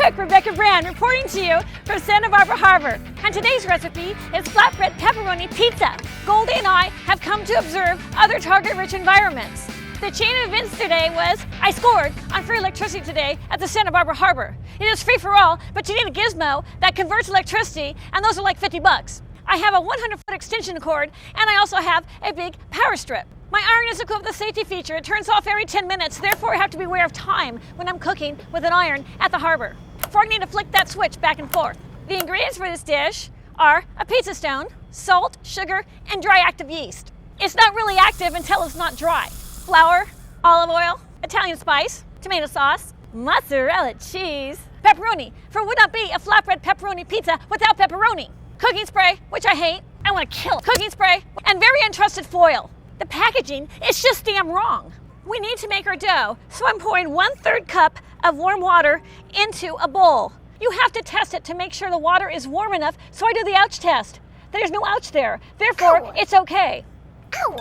cook Rebecca Brand reporting to you from Santa Barbara Harbor. And today's recipe is flatbread pepperoni pizza. Goldie and I have come to observe other target-rich environments. The chain of events today was, I scored on free electricity today at the Santa Barbara Harbor. It is free for all, but you need a gizmo that converts electricity, and those are like 50 bucks. I have a 100-foot extension cord, and I also have a big power strip. My iron is equipped with a safety feature. It turns off every 10 minutes, therefore I have to be aware of time when I'm cooking with an iron at the harbor. Before I need to flick that switch back and forth. The ingredients for this dish are a pizza stone, salt, sugar, and dry active yeast. It's not really active until it's not dry. Flour, olive oil, Italian spice, tomato sauce, mozzarella cheese, pepperoni, for it would not be a flatbread pepperoni pizza without pepperoni. Cooking spray, which I hate, I want to kill. Cooking spray, and very untrusted foil. The packaging is just damn wrong. We need to make our dough, so I'm pouring 1/3 cup of warm water into a bowl. You have to test it to make sure the water is warm enough, so I do the ouch test. There's no ouch there, therefore it's okay.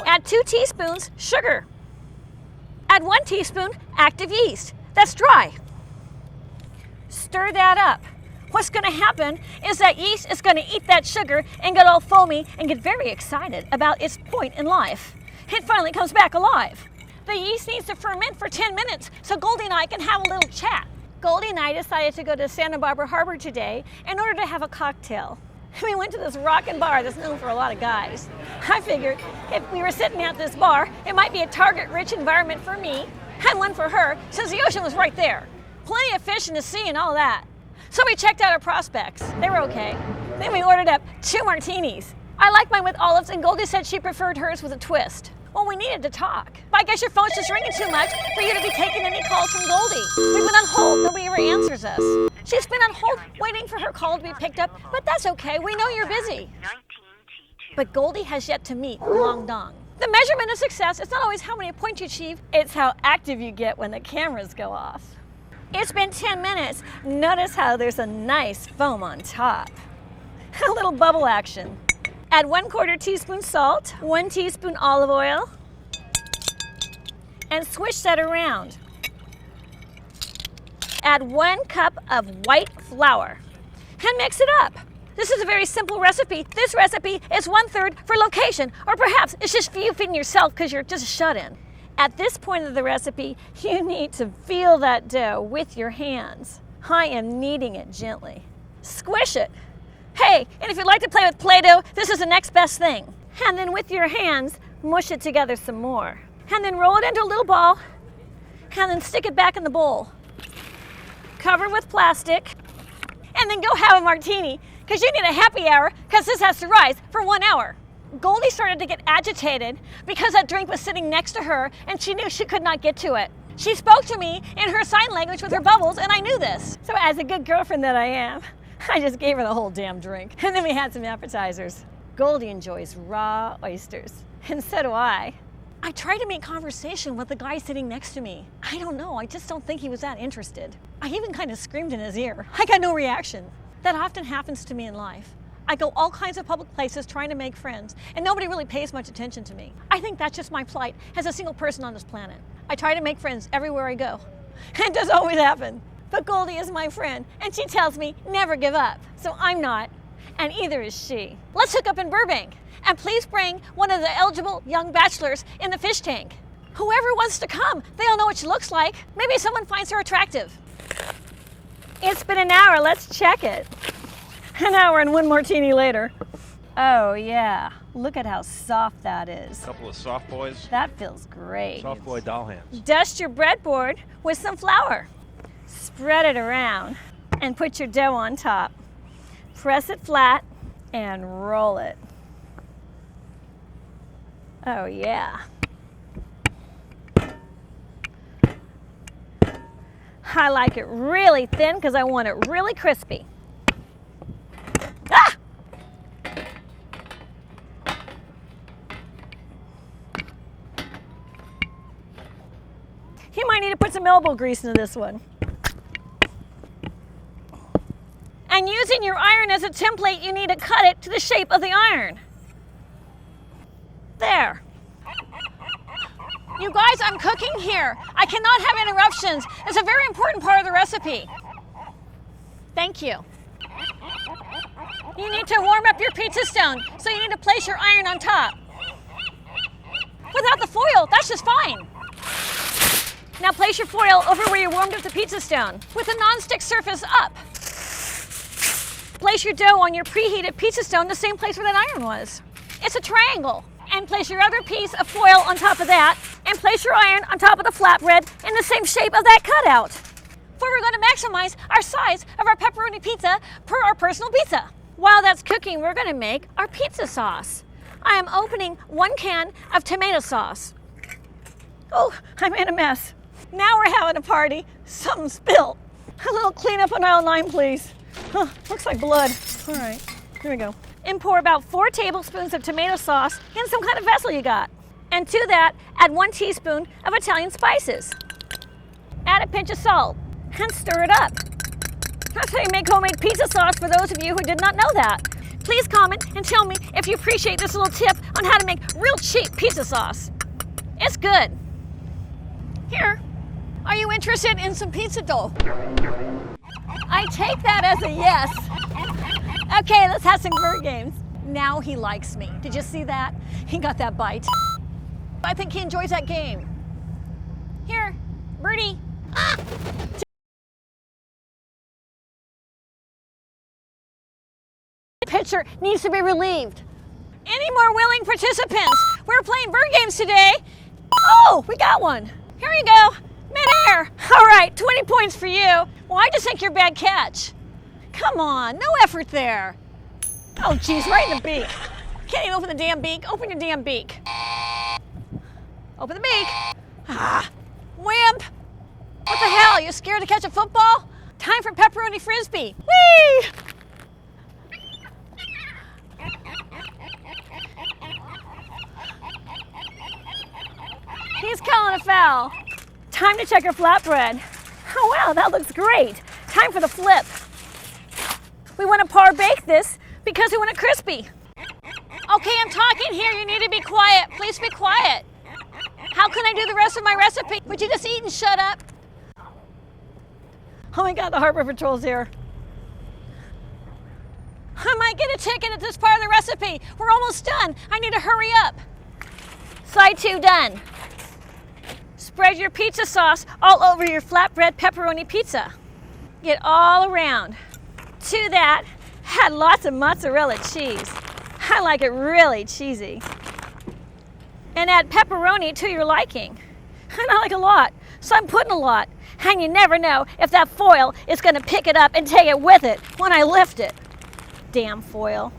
Add 2 teaspoons sugar. Add 1 teaspoon active yeast. That's dry. Stir that up. What's going to happen is that yeast is going to eat that sugar and get all foamy and get very excited about its point in life. It finally comes back alive. The yeast needs to ferment for 10 minutes so Goldie and I can have a little chat. Goldie and I decided to go to Santa Barbara Harbor today in order to have a cocktail. We went to this rockin' bar that's known for a lot of guys. I figured if we were sitting at this bar, it might be a target-rich environment for me and one for her since the ocean was right there. Plenty of fish in the sea and all that. So we checked out our prospects. They were okay. Then we ordered up 2 martinis. I like mine with olives, and Goldie said she preferred hers with a twist. Well, we needed to talk. But I guess your phone's just ringing too much for you to be taking any calls from Goldie. We've been on hold. Nobody ever answers us. She's been on hold waiting for her call to be picked up, but that's okay. We know you're busy. But Goldie has yet to meet Long Dong. The measurement of success is not always how many points you achieve, it's how active you get when the cameras go off. It's been 10 minutes. Notice how there's a nice foam on top. A little bubble action. Add 1/4 teaspoon salt, 1 teaspoon olive oil, and swish that around. Add 1 cup of white flour and mix it up. This is a very simple recipe. This recipe is 1/3 for location, or perhaps it's just for you feeding yourself because you're just a shut-in. At this point of the recipe, you need to feel that dough with your hands. I am kneading it gently. Squish it. Hey, and if you'd like to play with Play-Doh, this is the next best thing. And then with your hands, mush it together some more. And then roll it into a little ball, and then stick it back in the bowl. Cover with plastic, and then go have a martini, because you need a happy hour, because this has to rise for 1 hour. Goldie started to get agitated because that drink was sitting next to her and she knew she could not get to it. She spoke to me in her sign language with her bubbles, and I knew this. So as a good girlfriend that I am, I just gave her the whole damn drink. And then we had some appetizers. Goldie enjoys raw oysters, and so do I. I tried to make conversation with the guy sitting next to me. I don't know, I just don't think he was that interested. I even kind of screamed in his ear. I got no reaction. That often happens to me in life. I go all kinds of public places trying to make friends, and nobody really pays much attention to me. I think that's just my plight as a single person on this planet. I try to make friends everywhere I go. It does always happen. But Goldie is my friend, and she tells me never give up. So I'm not, and either is she. Let's hook up in Burbank, and please bring one of the eligible young bachelors in the fish tank. Whoever wants to come, they all know what she looks like. Maybe someone finds her attractive. It's been an hour, let's check it. An hour and 1 martini later. Oh yeah, look at how soft that is. A couple of soft boys. That feels great. Soft boy doll hands. Dust your breadboard with some flour. Spread it around and put your dough on top. Press it flat and roll it. Oh yeah. I like it really thin because I want it really crispy. Ah! You might need to put some elbow grease into this one. And using your iron as a template, you need to cut it to the shape of the iron. There. You guys, I'm cooking here. I cannot have interruptions. It's a very important part of the recipe. Thank you. You need to warm up your pizza stone, so you need to place your iron on top. Without the foil, that's just fine. Now place your foil over where you warmed up the pizza stone, with a non-stick surface up. Place your dough on your preheated pizza stone the same place where that iron was. It's a triangle. And place your other piece of foil on top of that, and place your iron on top of the flatbread in the same shape of that cutout. For we're going to maximize our size of our pepperoni pizza per our personal pizza. While that's cooking, we're going to make our pizza sauce. I am opening 1 can of tomato sauce. Oh, I made a mess. Now we're having a party. Something spilled. A little cleanup on aisle 9, please. Huh, looks like blood. All right, here we go. And pour about 4 tablespoons of tomato sauce in some kind of vessel you got. And to that, add 1 teaspoon of Italian spices. Add a pinch of salt and stir it up. That's how you make homemade pizza sauce for those of you who did not know that. Please comment and tell me if you appreciate this little tip on how to make real cheap pizza sauce. It's good. Here, are you interested in some pizza dough? I take that as a yes. Okay, let's have some bird games. Now he likes me. Did you see that? He got that bite. I think he enjoys that game. Here, birdie. Ah! The pitcher needs to be relieved. Any more willing participants? We're playing bird games today. Oh, we got one. Here you go. Midair. All right, 20 points for you. Well, I just think you're a bad catch. Come on, no effort there. Oh, geez, right in the beak. Can't even open the damn beak. Open your damn beak. Open the beak. Ah, wimp. What the hell, you scared to catch a football? Time for pepperoni frisbee. Whee! He's calling a foul. Time to check your flatbread. Oh wow, that looks great. Time for the flip. We want to par bake this because we want it crispy. Okay, I'm talking here. You need to be quiet. Please be quiet. How can I do the rest of my recipe? Would you just eat and shut up? Oh my God, the Harbor Patrol's here. I might get a ticket at this part of the recipe. We're almost done. I need to hurry up. Slide 2 done. Spread your pizza sauce all over your flatbread pepperoni pizza. Get all around. To that, add lots of mozzarella cheese. I like it really cheesy. And add pepperoni to your liking. And I like a lot, so I'm putting a lot. And you never know if that foil is gonna pick it up and take it with it when I lift it. Damn foil.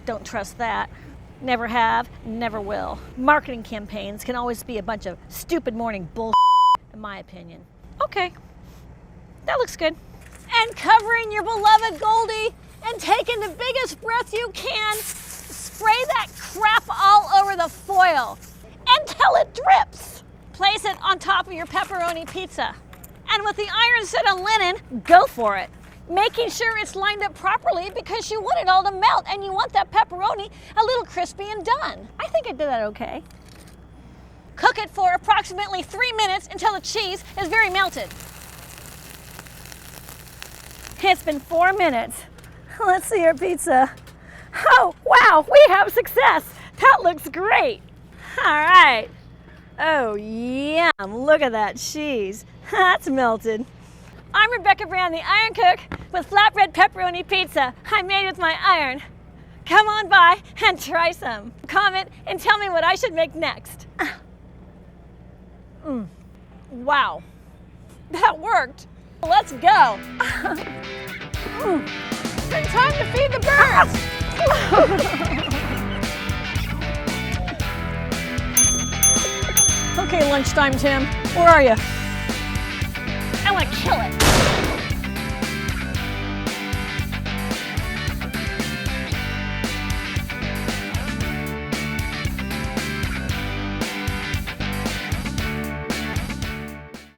Don't trust that. Never have, never will. Marketing campaigns can always be a bunch of stupid morning bullshit, in my opinion. Okay, that looks good. And covering your beloved Goldie and taking the biggest breath you can, spray that crap all over the foil until it drips. Place it on top of your pepperoni pizza. And with the iron set on linen, go for it. Making sure it's lined up properly because you want it all to melt and you want that pepperoni a little crispy and done. I think I did that okay. Cook it for approximately 3 minutes until the cheese is very melted. It's been 4 minutes. Let's see our pizza. Oh, wow, we have success. That looks great. All right. Oh, yum, look at that cheese. That's melted. I'm Rebecca Brand, the Iron Cook, with flatbread pepperoni pizza I made with my iron. Come on by and try some. Comment and tell me what I should make next. Wow, that worked. Let's go. It's time to feed the birds. Okay, lunchtime, Tim. Where are you? I want to kill it.